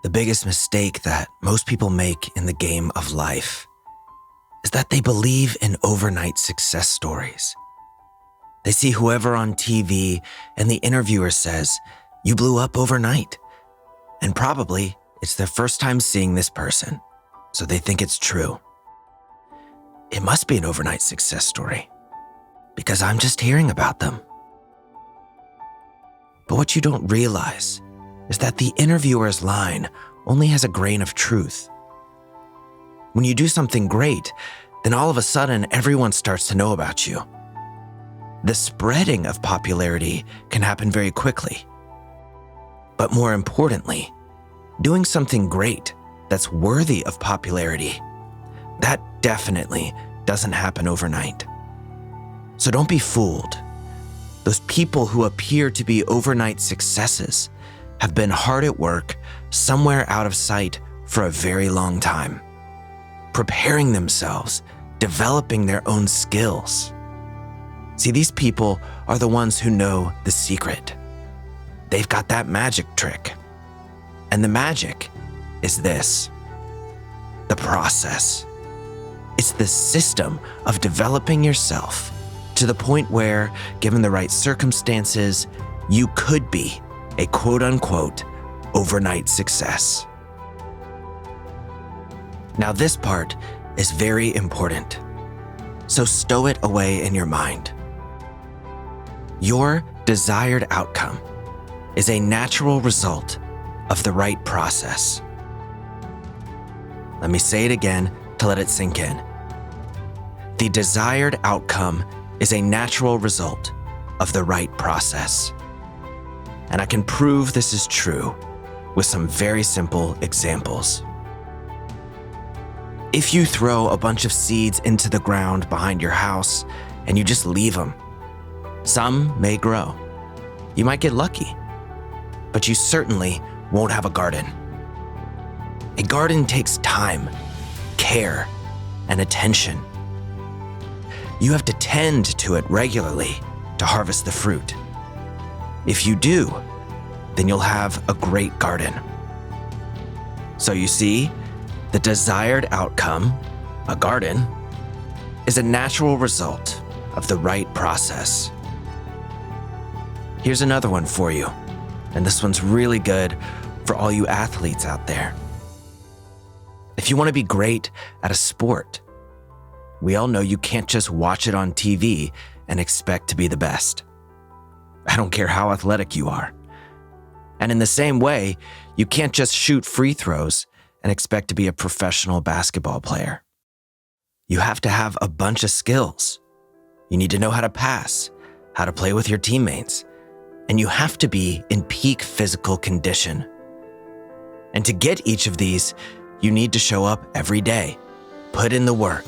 The biggest mistake that most people make in the game of life is that they believe in overnight success stories. They see whoever on TV and the interviewer says, "You blew up overnight." And probably it's their first time seeing this person, so they think it's true. It must be an overnight success story because I'm just hearing about them. But what you don't realize is that the interviewer's line only has a grain of truth. When you do something great, then all of a sudden everyone starts to know about you. The spreading of popularity can happen very quickly. But more importantly, doing something great that's worthy of popularity, that definitely doesn't happen overnight. So don't be fooled. Those people who appear to be overnight successes have been hard at work somewhere out of sight for a very long time, preparing themselves, developing their own skills. See, these people are the ones who know the secret. They've got that magic trick. And the magic is this: the process. It's the system of developing yourself to the point where, given the right circumstances, you could be a quote-unquote overnight success. Now this part is very important, so stow it away in your mind. Your desired outcome is a natural result of the right process. Let me say it again to let it sink in. The desired outcome is a natural result of the right process. And I can prove this is true with some very simple examples. If you throw a bunch of seeds into the ground behind your house and you just leave them, some may grow. You might get lucky, but you certainly won't have a garden. A garden takes time, care, and attention. You have to tend to it regularly to harvest the fruit. If you do, then you'll have a great garden. So you see, the desired outcome, a garden, is a natural result of the right process. Here's another one for you, and this one's really good for all you athletes out there. If you want to be great at a sport, we all know you can't just watch it on TV and expect to be the best. I don't care how athletic you are. And in the same way, you can't just shoot free throws and expect to be a professional basketball player. You have to have a bunch of skills. You need to know how to pass, how to play with your teammates, and you have to be in peak physical condition. And to get each of these, you need to show up every day, put in the work,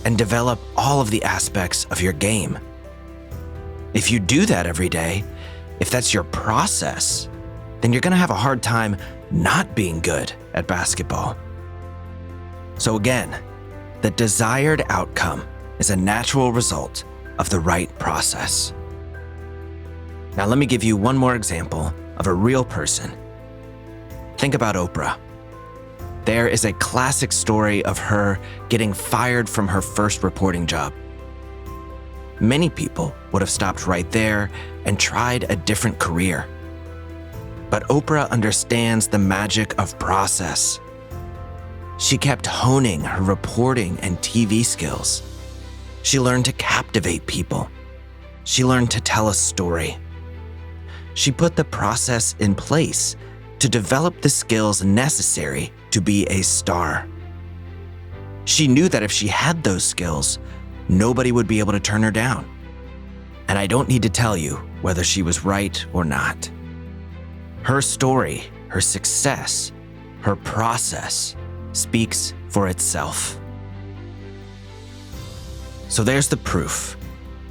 and develop all of the aspects of your game. If you do that every day, if that's your process, then you're going to have a hard time not being good at basketball. So again, the desired outcome is a natural result of the right process. Now let me give you one more example of a real person. Think about Oprah. There is a classic story of her getting fired from her first reporting job. Many people would have stopped right there and tried a different career. But Oprah understands the magic of process. She kept honing her reporting and TV skills. She learned to captivate people. She learned to tell a story. She put the process in place to develop the skills necessary to be a star. She knew that if she had those skills, nobody would be able to turn her down. And I don't need to tell you whether she was right or not. Her story, her success, her process speaks for itself. So there's the proof.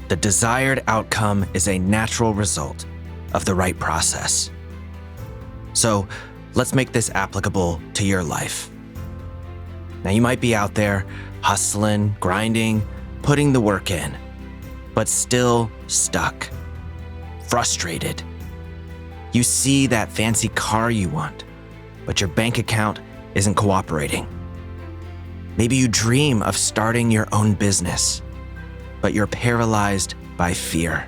The desired outcome is a natural result of the right process. So let's make this applicable to your life. Now you might be out there hustling, grinding, putting the work in, but still stuck, frustrated. You see that fancy car you want, but your bank account isn't cooperating. Maybe you dream of starting your own business, but you're paralyzed by fear.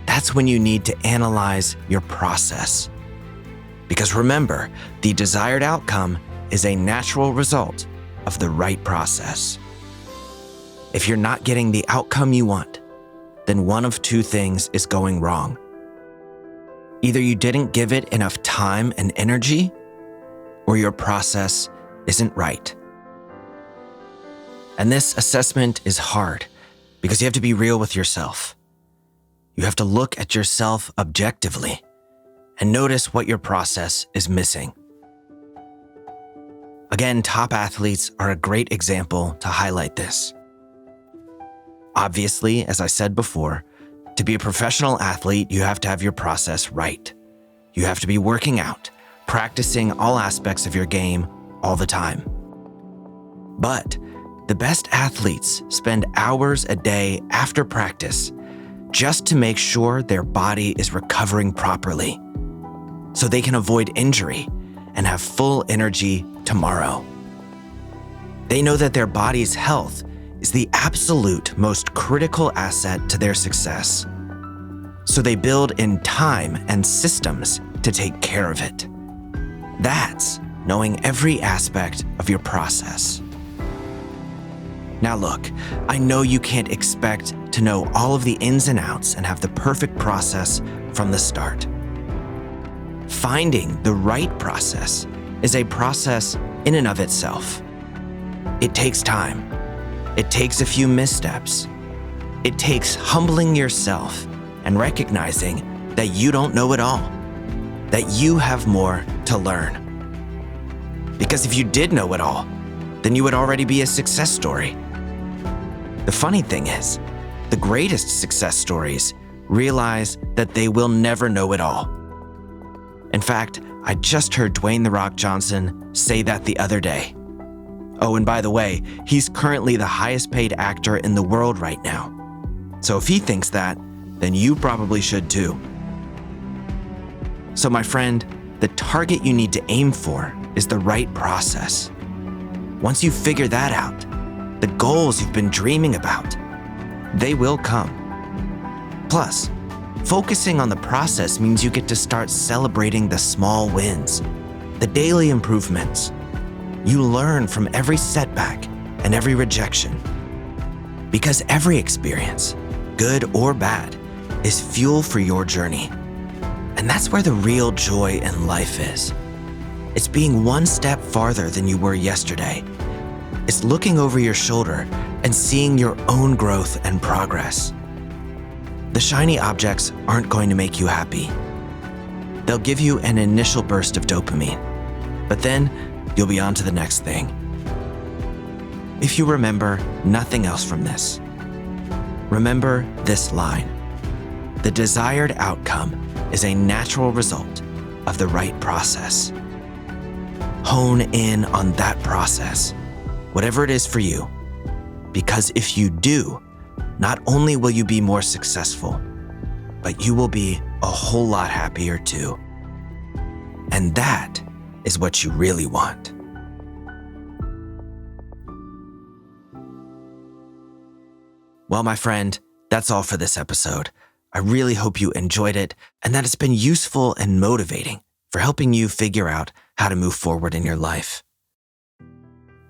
That's when you need to analyze your process. Because remember, the desired outcome is a natural result of the right process. If you're not getting the outcome you want, then one of two things is going wrong. Either you didn't give it enough time and energy, or your process isn't right. And this assessment is hard because you have to be real with yourself. You have to look at yourself objectively and notice what your process is missing. Again, top athletes are a great example to highlight this. Obviously, as I said before, to be a professional athlete, you have to have your process right. You have to be working out, practicing all aspects of your game all the time. But the best athletes spend hours a day after practice just to make sure their body is recovering properly, so they can avoid injury and have full energy tomorrow. They know that their body's health is the absolute most critical asset to their success, so they build in time and systems to take care of it. That's knowing every aspect of your process. Now look, I know you can't expect to know all of the ins and outs and have the perfect process from the start. Finding the right process is a process in and of itself. It takes time. It takes a few missteps. It takes humbling yourself and recognizing that you don't know it all, that you have more to learn. Because if you did know it all, then you would already be a success story. The funny thing is, the greatest success stories realize that they will never know it all. In fact, I just heard Dwayne "The Rock" Johnson say that the other day. Oh, and by the way, he's currently the highest paid actor in the world right now. So if he thinks that, then you probably should too. So my friend, the target you need to aim for is the right process. Once you figure that out, the goals you've been dreaming about, they will come. Plus, focusing on the process means you get to start celebrating the small wins, the daily improvements. You learn from every setback and every rejection. Because every experience, good or bad, is fuel for your journey. And that's where the real joy in life is. It's being one step farther than you were yesterday. It's looking over your shoulder and seeing your own growth and progress. The shiny objects aren't going to make you happy. They'll give you an initial burst of dopamine, but then you'll be on to the next thing. If you remember nothing else from this, remember this line: the desired outcome is a natural result of the right process. Hone in on that process, whatever it is for you, because if you do, not only will you be more successful, but you will be a whole lot happier too. And that is what you really want. Well, my friend, that's all for this episode. I really hope you enjoyed it and that it's been useful and motivating for helping you figure out how to move forward in your life.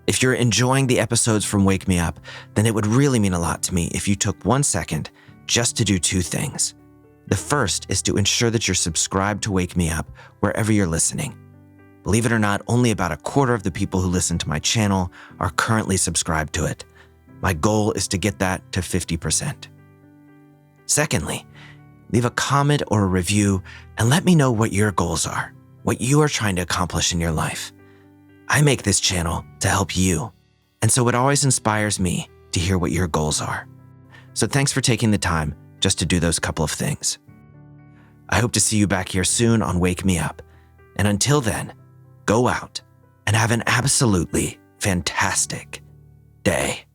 If you're enjoying the episodes from Wake Me Up, then it would really mean a lot to me if you took 1 second just to do 2 things. The first is to ensure that you're subscribed to Wake Me Up wherever you're listening. Believe it or not, only about 1/4 of the people who listen to my channel are currently subscribed to it. My goal is to get that to 50%. Secondly, leave a comment or a review and let me know what your goals are, what you are trying to accomplish in your life. I make this channel to help you, and so it always inspires me to hear what your goals are. So thanks for taking the time just to do those couple of things. I hope to see you back here soon on Wake Me Up, and until then, go out and have an absolutely fantastic day.